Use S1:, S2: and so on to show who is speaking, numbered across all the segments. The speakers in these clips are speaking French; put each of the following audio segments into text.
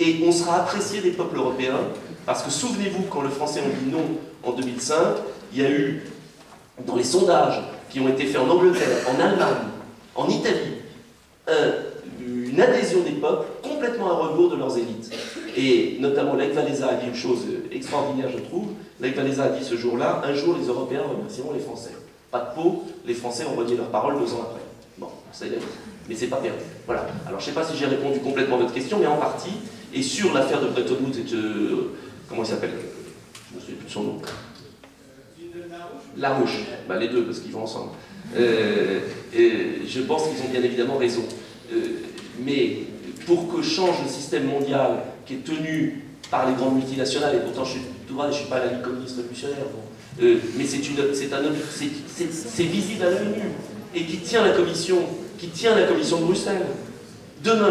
S1: Et on sera apprécié des peuples européens, parce que souvenez-vous, quand le Français ont dit non en 2005, il y a eu, dans les sondages qui ont été faits en Angleterre, en Allemagne, en Italie, une adhésion des peuples complètement à rebours de leurs élites. Et notamment, Lech Walesa a dit une chose extraordinaire, je trouve. Lech Walesa a dit ce jour-là, un jour les Européens remercieront les Français. Pas de peau, les Français ont renié leurs paroles 2 ans après. Bon, ça y est, mais c'est pas perdu. Voilà. Alors je ne sais pas si j'ai répondu complètement à votre question, mais en partie, et sur l'affaire de Bretton Woods et de... comment il s'appelle? Je ne me souviens plus de son nom. Larouche. Ben, les deux, parce qu'ils vont ensemble. Je pense qu'ils ont bien évidemment raison. Mais pour que change le système mondial qui est tenu par les grandes multinationales, et pourtant je ne suis pas la Ligue communiste révolutionnaire, bon, mais c'est visible à l'œil nu, et qui tient la commission de Bruxelles. Demain,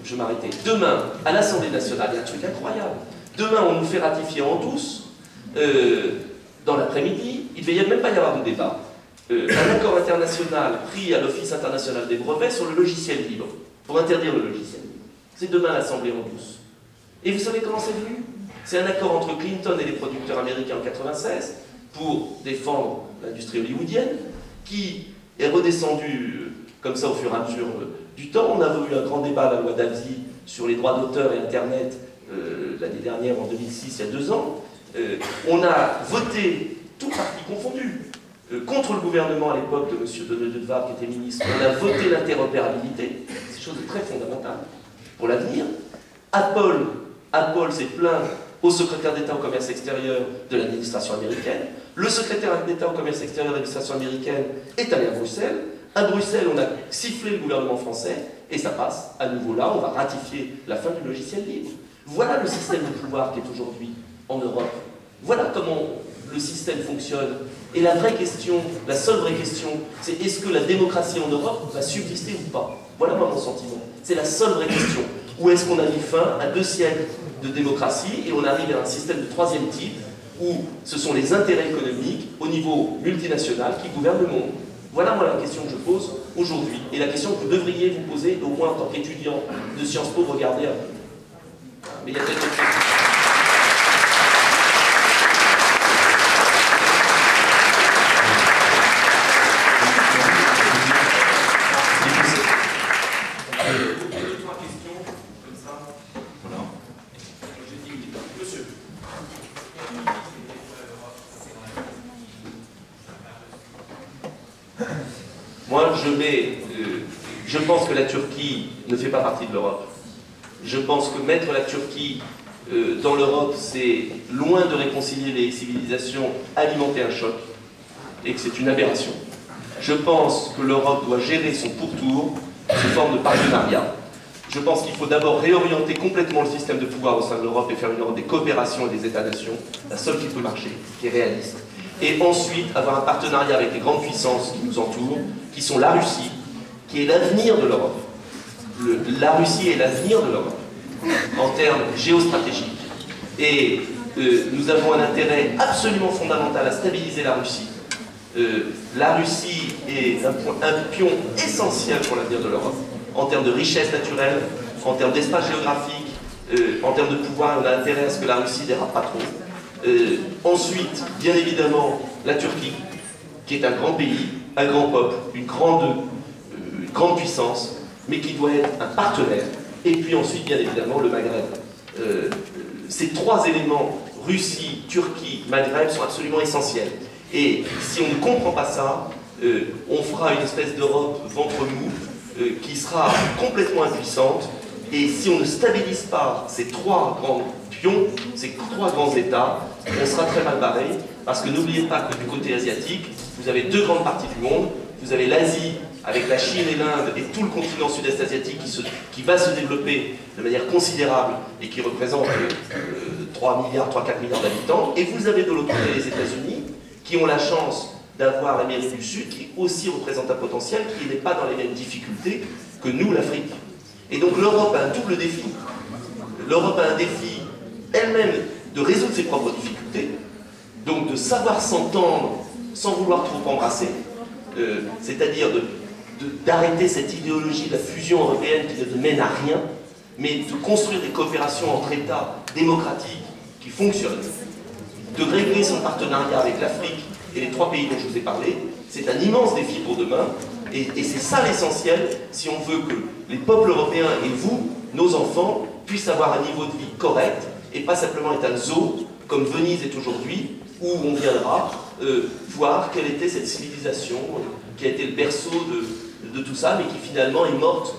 S1: je m'arrêtais, demain, à l'Assemblée nationale, il y a un truc incroyable. Demain, on nous fait ratifier en douce, dans l'après-midi, il ne devait même pas y avoir de débat, un accord international pris à l'Office international des brevets sur le logiciel libre, pour interdire le logiciel libre. C'est demain l'Assemblée en douce. Et vous savez comment c'est venu? C'est un accord entre Clinton et les producteurs américains en 1996 pour défendre l'industrie hollywoodienne, qui est redescendu comme ça au fur et à mesure du temps. On a eu un grand débat, la loi Davzi, sur les droits d'auteur et Internet l'année dernière, en 2006, il y a 2 ans. On a voté, tout parti confondu, contre le gouvernement à l'époque de M. Deneuve-Var, qui était ministre. On a voté l'interopérabilité, c'est une chose de très fondamentale pour l'avenir. Apple s'est plaint au secrétaire d'État au commerce extérieur de l'administration américaine. Le secrétaire d'État au commerce extérieur de l'administration américaine est allé à Bruxelles. À Bruxelles, on a sifflé le gouvernement français, et ça passe à nouveau là, on va ratifier la fin du logiciel libre. Voilà le système de pouvoir qui est aujourd'hui en Europe. Voilà comment le système fonctionne. Et la vraie question, la seule vraie question, c'est est-ce que la démocratie en Europe va subsister ou pas? Voilà moi mon sentiment. C'est la seule vraie question. Ou est-ce qu'on a mis fin à 2 siècles de démocratie et on arrive à un système de 3e type où ce sont les intérêts économiques au niveau multinational qui gouvernent le monde? Voilà moi la question que je pose aujourd'hui et la question que vous devriez vous poser au moins en tant qu'étudiant de Sciences Po, regardez un peu. Mais il y a peut-être autre chose. Moi, je pense que la Turquie ne fait pas partie de l'Europe. Je pense que mettre la Turquie dans l'Europe, c'est loin de réconcilier les civilisations, alimenter un choc, et que c'est une aberration. Je pense que l'Europe doit gérer son pourtour sous forme de partenariat. Je pense qu'il faut d'abord réorienter complètement le système de pouvoir au sein de l'Europe et faire une Europe des coopérations et des États-nations, la seule qui peut marcher, qui est réaliste. Et ensuite, avoir un partenariat avec les grandes puissances qui nous entourent, qui sont la Russie, qui est l'avenir de l'Europe. La Russie est l'avenir de l'Europe, en termes géostratégiques. Et nous avons un intérêt absolument fondamental à stabiliser la Russie. La Russie est un pion essentiel pour l'avenir de l'Europe, en termes de richesse naturelle, en termes d'espace géographique, en termes de pouvoir. On a intérêt à ce que la Russie ne dérape pas trop. Ensuite, bien évidemment, la Turquie, qui est un grand pays, un grand peuple, une grande puissance, mais qui doit être un partenaire. Et puis ensuite, bien évidemment, le Maghreb. Ces 3 éléments, Russie, Turquie, Maghreb, sont absolument essentiels. Et si on ne comprend pas ça, on fera une espèce d'Europe ventre mou, qui sera complètement impuissante. Et si on ne stabilise pas ces 3 grands pions, ces 3 grands États, on sera très mal barré, parce que n'oubliez pas que du côté asiatique, vous avez 2 grandes parties du monde. Vous avez l'Asie, avec la Chine et l'Inde, et tout le continent sud-est asiatique qui va se développer de manière considérable, et qui représente 3 milliards, 3-4 milliards d'habitants. Et vous avez de l'autre côté les États-Unis, qui ont la chance d'avoir l'Amérique du Sud, qui aussi représente un potentiel, qui n'est pas dans les mêmes difficultés que nous, l'Afrique. Et donc l'Europe a un double défi. L'Europe a un défi elle-même de résoudre ses propres difficultés, donc de savoir s'entendre sans vouloir trop embrasser, c'est-à-dire d'arrêter cette idéologie de la fusion européenne qui ne mène à rien, mais de construire des coopérations entre États démocratiques qui fonctionnent, de régler son partenariat avec l'Afrique et les 3 pays dont je vous ai parlé, c'est un immense défi pour demain, et c'est ça l'essentiel si on veut que les peuples européens et vous, nos enfants, puissent avoir un niveau de vie correct, et pas simplement être un zoo, comme Venise est aujourd'hui, où on viendra voir quelle était cette civilisation qui a été le berceau de tout ça, mais qui finalement est morte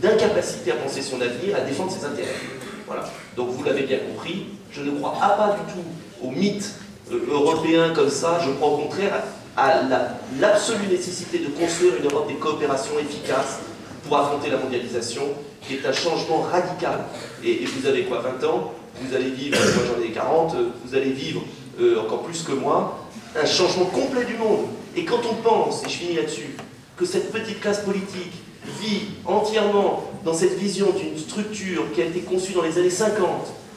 S1: d'incapacité à penser son avenir, à défendre ses intérêts. Voilà. Donc vous l'avez bien compris, je ne crois pas du tout au mythe européen comme ça, je crois au contraire à l'absolue nécessité de construire une Europe des coopérations efficaces pour affronter la mondialisation, qui est un changement radical. Et vous avez quoi, 20 ans? Vous allez vivre, moi j'en ai 40, vous allez vivre encore plus que moi, un changement complet du monde. Et quand on pense, et je finis là-dessus, que cette petite classe politique vit entièrement dans cette vision d'une structure qui a été conçue dans les années 50,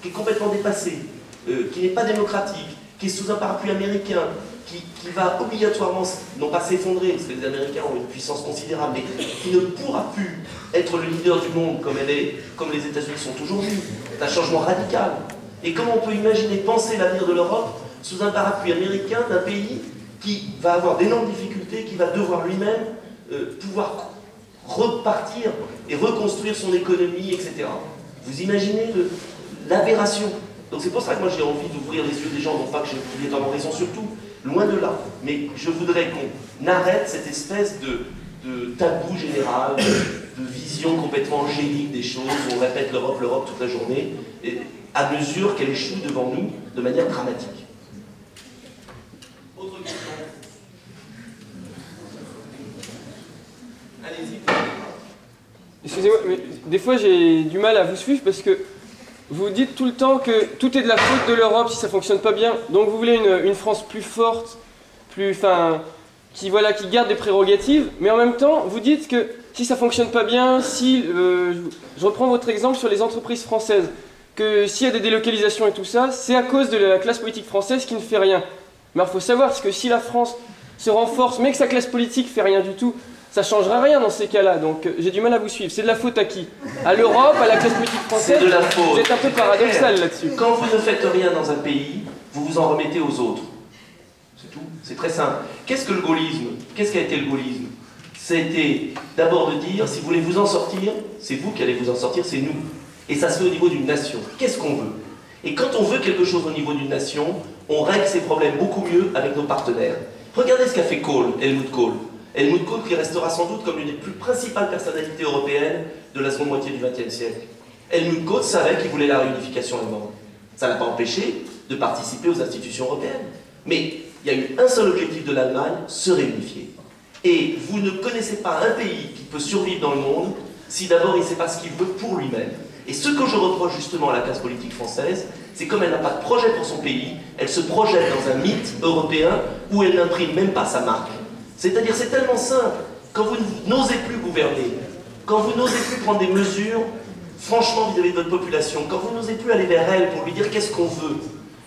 S1: qui est complètement dépassée, qui n'est pas démocratique, qui est sous un parapluie américain, qui va obligatoirement, non pas s'effondrer, parce que les Américains ont une puissance considérable, mais qui ne pourra plus être le leader du monde comme les États-Unis sont aujourd'hui. C'est un changement radical. Et comment on peut imaginer penser l'avenir de l'Europe sous un parapluie américain d'un pays qui va avoir d'énormes difficultés, qui va devoir lui-même pouvoir repartir et reconstruire son économie, etc. Vous imaginez l'aberration. Donc c'est pour ça que moi j'ai envie d'ouvrir les yeux des gens, non pas que j'ai vraiment raison surtout, loin de là. Mais je voudrais qu'on arrête cette espèce de tabou général, de vision complètement angélique des choses, où on répète l'Europe toute la journée, et à mesure qu'elle échoue devant nous de manière dramatique. Autre question? Allez-y.
S2: Excusez-moi, mais des fois j'ai du mal à vous suivre parce que vous dites tout le temps que tout est de la faute de l'Europe si ça fonctionne pas bien. Donc vous voulez une France plus forte, qui garde des prérogatives, mais en même temps vous dites que si ça fonctionne pas bien, je reprends votre exemple sur les entreprises françaises, que s'il y a des délocalisations et tout ça, c'est à cause de la classe politique française qui ne fait rien. Mais il faut savoir que si la France se renforce, mais que sa classe politique fait rien du tout, ça ne changera rien dans ces cas-là, donc j'ai du mal à vous suivre. C'est de la faute à qui? À l'Europe, à la classe politique française?
S1: C'est de la faute.
S2: Vous êtes un peu paradoxal là-dessus.
S1: Quand vous ne faites rien dans un pays, vous vous en remettez aux autres. C'est tout. C'est très simple. Qu'est-ce que le gaullisme? Qu'est-ce qu'a été le gaullisme? C'était d'abord de dire, si vous voulez vous en sortir, c'est vous qui allez vous en sortir, c'est nous. Et ça se fait au niveau d'une nation. Qu'est-ce qu'on veut? Et quand on veut quelque chose au niveau d'une nation, on règle ses problèmes beaucoup mieux avec nos partenaires. Regardez ce qu'a fait Kohl, Helmut Kohl. Helmut Kohl qui restera sans doute comme l'une des plus principales personnalités européennes de la seconde moitié du XXe siècle. Helmut Kohl savait qu'il voulait la réunification allemande. Ça ne l'a pas empêché de participer aux institutions européennes. Mais il y a eu un seul objectif de l'Allemagne, se réunifier. Et vous ne connaissez pas un pays qui peut survivre dans le monde si d'abord il ne sait pas ce qu'il veut pour lui-même. Et ce que je reproche justement à la classe politique française, c'est comme elle n'a pas de projet pour son pays, elle se projette dans un mythe européen où elle n'imprime même pas sa marque. C'est-à-dire, c'est tellement simple, quand vous n'osez plus gouverner, quand vous n'osez plus prendre des mesures, franchement vis-à-vis de votre population, quand vous n'osez plus aller vers elle pour lui dire qu'est-ce qu'on veut,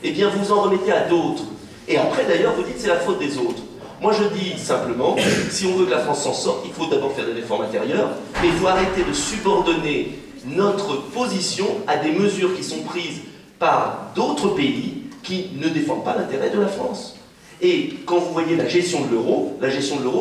S1: eh bien vous en remettez à d'autres. Et après d'ailleurs, vous dites c'est la faute des autres. Moi je dis simplement, si on veut que la France s'en sorte, il faut d'abord faire des réformes intérieures, mais il faut arrêter de subordonner notre position à des mesures qui sont prises par d'autres pays qui ne défendent pas l'intérêt de la France. Et quand vous voyez la gestion de l'euro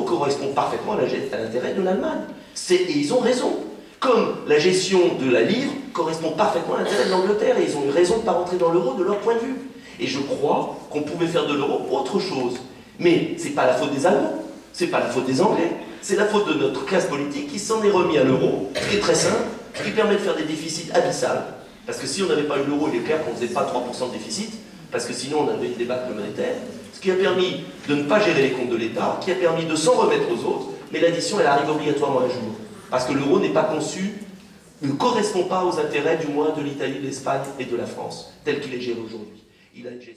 S1: correspond parfaitement à l'intérêt de l'Allemagne. Et ils ont raison. Comme la gestion de la livre correspond parfaitement à l'intérêt de l'Angleterre, et ils ont eu raison de ne pas rentrer dans l'euro de leur point de vue. Et je crois qu'on pouvait faire de l'euro autre chose. Mais ce n'est pas la faute des Allemands, ce n'est pas la faute des Anglais, c'est la faute de notre classe politique qui s'en est remis à l'euro, ce qui est très simple, qui permet de faire des déficits abyssales. Parce que si on n'avait pas eu l'euro, il est clair qu'on ne faisait pas 3% de déficit, parce que sinon on avait une débâcle monétaire, ce qui a permis de ne pas gérer les comptes de l'État, qui a permis de s'en remettre aux autres, mais l'addition elle arrive obligatoirement un jour. Parce que l'euro n'est pas conçu, ne correspond pas aux intérêts du moins de l'Italie, de l'Espagne et de la France, tel qu'il est géré aujourd'hui. Il a une gestion